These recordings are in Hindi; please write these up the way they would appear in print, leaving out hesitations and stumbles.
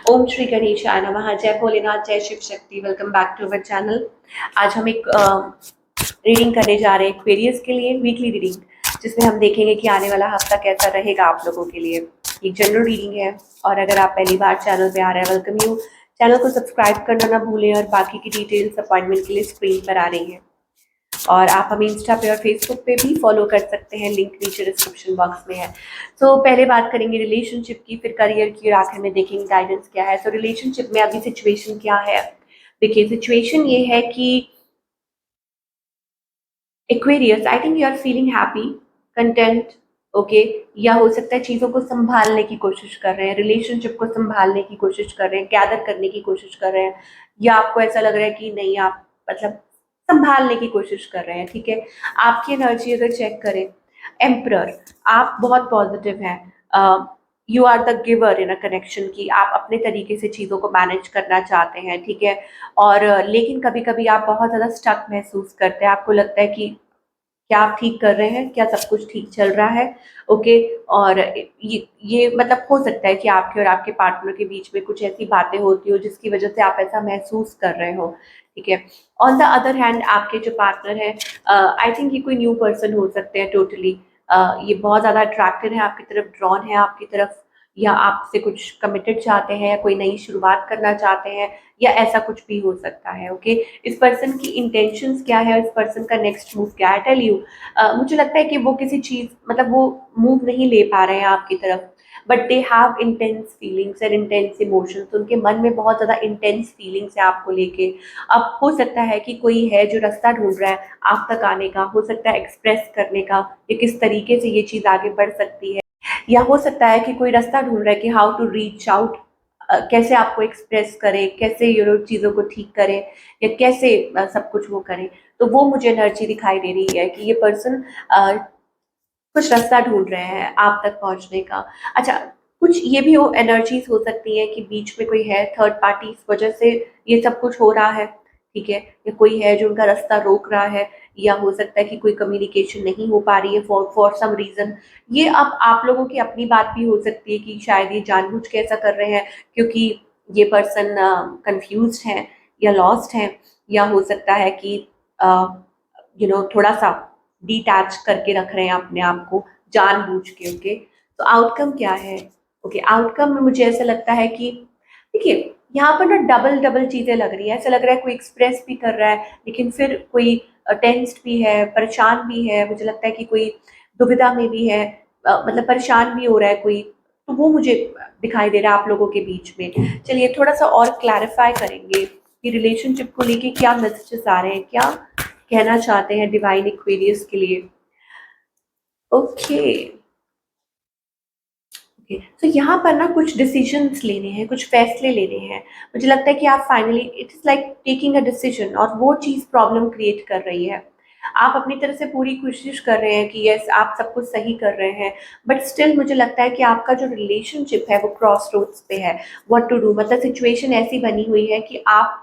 ओम श्री गणेशाय नमः। जय भोलेनाथ, जय Shiv Shakti. Welcome back to our channel. आज हम एक रीडिंग करने जा रहे हैं एक्वेरियस के लिए, वीकली रीडिंग, जिसमें हम देखेंगे कि आने वाला हफ्ता कैसा रहेगा आप लोगों के लिए। एक जनरल रीडिंग है, और अगर आप पहली बार चैनल पे आ रहे हैं, वेलकम यू। चैनल को सब्सक्राइब करना ना भूलें, और बाकी की डिटेल्स अपॉइंटमेंट के लिए स्क्रीन पर आ रही हैं। और आप हमें इंस्टा पे और फेसबुक पे भी फॉलो कर सकते हैं, लिंक नीचे डिस्क्रिप्शन बॉक्स में है। तो पहले बात करेंगे रिलेशनशिप की, फिर करियर की, और आखिर में देखेंगे गाइडेंस क्या है। तो रिलेशनशिप में अभी सिचुएशन क्या है? देखिए, सिचुएशन ये है कि Aquarius, I think you are feeling happy, content, okay. या हो सकता है चीज़ों को संभालने की कोशिश कर रहे हैं, रिलेशनशिप को संभालने की कोशिश कर रहे हैं, गैदर करने की कोशिश कर रहे हैं, या आपको ऐसा लग रहा है कि नहीं, आप मतलब संभालने की कोशिश कर रहे हैं। ठीक है, आपकी एनर्जी अगर चेक करें, एम्परर, आप बहुत पॉजिटिव हैं। You are the giver in a connection, की आप अपने तरीके से चीज़ों को मैनेज करना चाहते हैं। ठीक है, और लेकिन कभी कभी आप बहुत ज़्यादा स्टक महसूस करते हैं, आपको लगता है कि क्या आप ठीक कर रहे हैं, क्या सब कुछ ठीक चल रहा है, ओके। और ये मतलब हो सकता है कि आपके और आपके पार्टनर के बीच में कुछ ऐसी बातें होती हो जिसकी वजह से आप ऐसा महसूस कर रहे हो। ठीक है, ऑन द अदर हैंड आपके जो पार्टनर है, आई थिंक ये कोई न्यू पर्सन हो सकते हैं टोटली। ये बहुत ज़्यादा अट्रैक्टेड है आपकी तरफ, ड्रॉन है आपकी तरफ, या आपसे कुछ कमिटेड चाहते हैं, या कोई नई शुरुआत करना चाहते हैं, या ऐसा कुछ भी हो सकता है। ओके, इस पर्सन की इंटेंशंस क्या है, इस पर्सन का नेक्स्ट मूव क्या है, टेल यू। मुझे लगता है कि वो किसी चीज़, मतलब वो मूव नहीं ले पा रहे हैं आपकी तरफ, but they have intense feelings and intense emotions. उनके मन में बहुत ज़्यादा इंटेंस फीलिंग्स है आपको लेके। अब हो सकता है कि कोई है जो रास्ता ढूंढ रहा है आप तक आने का, हो सकता है एक्सप्रेस करने का, कि किस तरीके से ये चीज़ आगे बढ़ सकती है, या हो सकता है कि कोई रास्ता ढूंढ रहा है कि हाउ टू रीच आउट, कैसे आपको एक्सप्रेस करें, कैसे चीज़ों को ठीक करें, या कैसे सब कुछ वो करें। तो वो मुझे एनर्जी दिखाई दे रही है कि ये पर्सन कुछ रास्ता ढूंढ रहे हैं आप तक पहुंचने का। अच्छा, कुछ ये भी एनर्जीज हो सकती है कि बीच में कोई है थर्ड पार्टी, इस वजह से ये सब कुछ हो रहा है। ठीक है, या कोई है जो उनका रास्ता रोक रहा है, या हो सकता है कि कोई कम्युनिकेशन नहीं हो पा रही है फॉर सम रीजन। ये अब आप लोगों की अपनी बात भी हो सकती है कि शायद ये जानबूझ के ऐसा कर रहे हैं क्योंकि ये पर्सन कंफ्यूज है या लॉस्ट है, या हो सकता है कि थोड़ा सा डिटैच करके रख रहे हैं अपने आप को जानबूझ के। ओके, तो आउटकम क्या है? ओके, आउटकम में मुझे ऐसा लगता है कि देखिए, यहाँ पर ना डबल डबल चीजें लग रही है। ऐसा लग रहा है कोई एक्सप्रेस भी कर रहा है, लेकिन फिर कोई टेंस्ड भी है, परेशान भी है। मुझे लगता है कि कोई दुविधा में भी है, मतलब परेशान भी हो रहा है कोई। तो वो मुझे दिखाई दे रहा है आप लोगों के बीच में। चलिए थोड़ा सा और क्लैरिफाई करेंगे कि रिलेशनशिप को लेके क्या मैसेजेस आ रहे हैं, क्या कहना चाहते हैं डिवाइन एक्वेरियस के लिए। ओके, ओके, तो यहाँ पर ना कुछ डिसीजंस लेने हैं, कुछ फैसले लेने हैं। मुझे लगता है कि आप finally, it is like taking a decision, और वो चीज़ प्रॉब्लम क्रिएट कर रही है। आप अपनी तरफ से पूरी कोशिश कर रहे हैं कि यस, आप सब कुछ सही कर रहे हैं, बट स्टिल मुझे लगता है कि आपका जो रिलेशनशिप है वो क्रॉस रोड्स पे है। व्हाट टू डू, मतलब सिचुएशन ऐसी बनी हुई है कि आप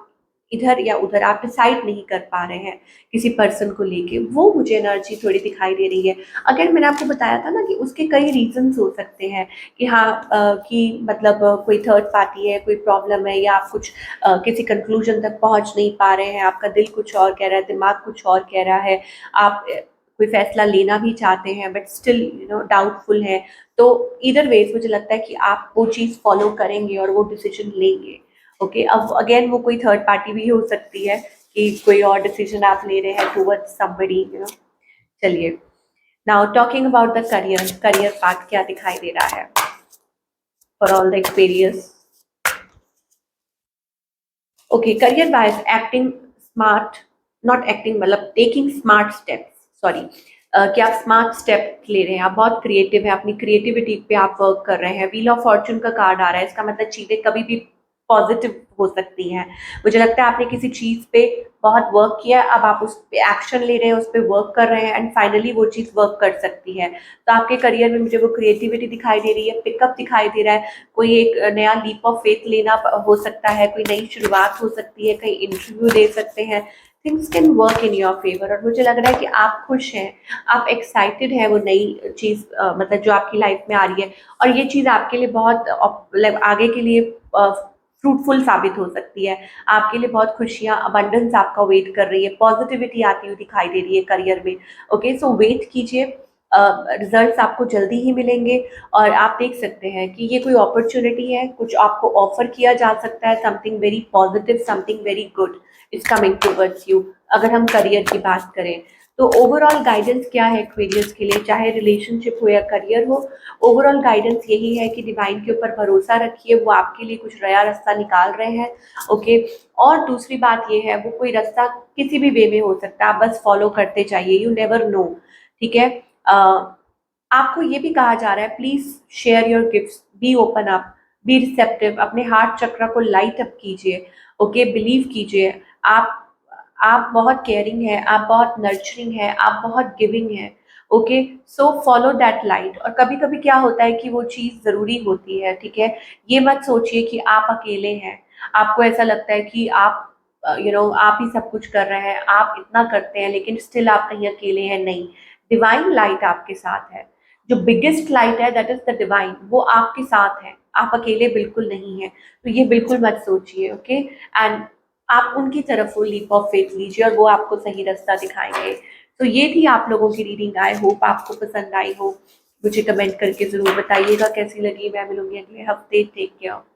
इधर या उधर, आप डिसाइड नहीं कर पा रहे हैं किसी पर्सन को लेके। वो मुझे एनर्जी थोड़ी दिखाई दे रही है। अगर मैंने आपको बताया था ना कि उसके कई रीजंस हो सकते हैं, कि हाँ, कि मतलब कोई थर्ड पार्टी है, कोई प्रॉब्लम है, या आप कुछ किसी कंक्लूजन तक पहुंच नहीं पा रहे हैं, आपका दिल कुछ और कह रहा है, दिमाग कुछ और कह रहा है, आप कोई फैसला लेना भी चाहते हैं बट स्टिल डाउटफुल है। तो इधर वेज मुझे लगता है कि आप वो चीज़ फॉलो करेंगे और वो डिसीजन लेंगे। ओके, अब अगेन वो कोई थर्ड पार्टी भी हो सकती है कि कोई और डिसीजन आप ले रहे हैं टुवर्ड्स समबडी। चलिए, now talking about the career, career part क्या दिखाई दे रहा है for all the experience. Okay, career wise acting smart, not acting मतलब टेकिंग स्मार्ट स्टेप्स, सॉरी, कि आप स्मार्ट स्टेप ले रहे हैं, आप बहुत क्रिएटिव हैं, अपनी क्रिएटिविटी पे आप वर्क कर रहे हैं। व्हील ऑफ फॉर्चून का कार्ड आ रहा है, इसका मतलब चीजें कभी भी पॉजिटिव हो सकती हैं। मुझे लगता है आपने किसी चीज पे बहुत वर्क किया है, अब आप उस पे एक्शन ले रहे हैं, उस पे वर्क कर रहे हैं, एंड फाइनली वो चीज वर्क कर सकती है। तो आपके करियर में मुझे वो क्रिएटिविटी दिखाई दे रही है, पिकअप दिखाई दे रहा है, कोई एक नया लीप ऑफ फेथ लेना हो सकता है, कोई नई शुरुआत हो सकती है, कहीं इंटरव्यू दे सकते हैं। Things can work in your favour, और मुझे लग रहा है कि आप खुश हैं, आप एक्साइटेड है वो नई चीज़, मतलब जो आपकी लाइफ में आ रही है, और ये चीज़ आपके लिए बहुत मतलब आगे के लिए फ्रूटफुल साबित हो सकती है। आपके लिए बहुत खुशियाँ, अबंडेंस आपका वेट कर रही है, पॉजिटिविटी आती हुई दिखाई दे रही है करियर में। ओके, सो वेट कीजिए, रिजल्ट्स आपको जल्दी ही मिलेंगे। और आप देख सकते हैं कि ये कोई अपॉर्चुनिटी है, कुछ आपको ऑफर किया जा सकता है, something very positive, something very good is coming towards you. अगर हम करियर की बात करें तो ओवरऑल गाइडेंस क्या है एक्वेरियस के लिए, चाहे रिलेशनशिप हो या करियर हो, ओवरऑल गाइडेंस यही है कि डिवाइन के ऊपर भरोसा रखिए, वो आपके लिए कुछ नया रास्ता निकाल रहे हैं। ओके, और दूसरी बात ये है, वो कोई रास्ता किसी भी वे में हो सकता है, आप बस फॉलो करते जाइए, यू नेवर नो। ठीक है, आपको ये भी कहा जा रहा है, please share your gifts, be open up, be receptive, अपने हार्ट चक्र को लाइट अप कीजिए। ओके, बिलीव कीजिए, आप बहुत केयरिंग है, आप बहुत नर्चरिंग है, आप बहुत गिविंग है। Okay, so follow that light. और कभी कभी क्या होता है कि वो चीज़ ज़रूरी होती है। ठीक है, ये मत सोचिए कि आप अकेले हैं, आपको ऐसा लगता है कि आप आप ही सब कुछ कर रहे हैं, आप इतना करते हैं, लेकिन स्टिल आप कहीं अकेले हैं, नहीं। डिवाइन लाइट आपके साथ है, जो बिगेस्ट लाइट है दैट इज द डिवाइन, वो आपके साथ है, आप अकेले बिल्कुल नहीं है। तो ये बिल्कुल मत सोचिए। ओके, एंड आप उनकी तरफ वो लीप ऑफ फेथ लीजिए और वो आपको सही रास्ता दिखाएंगे। तो ये थी आप लोगों की रीडिंग, आई होप आपको पसंद आई हो। मुझे कमेंट करके जरूर बताइएगा कैसी लगी। मैं मिलूंगी अगले हफ्ते। Take care.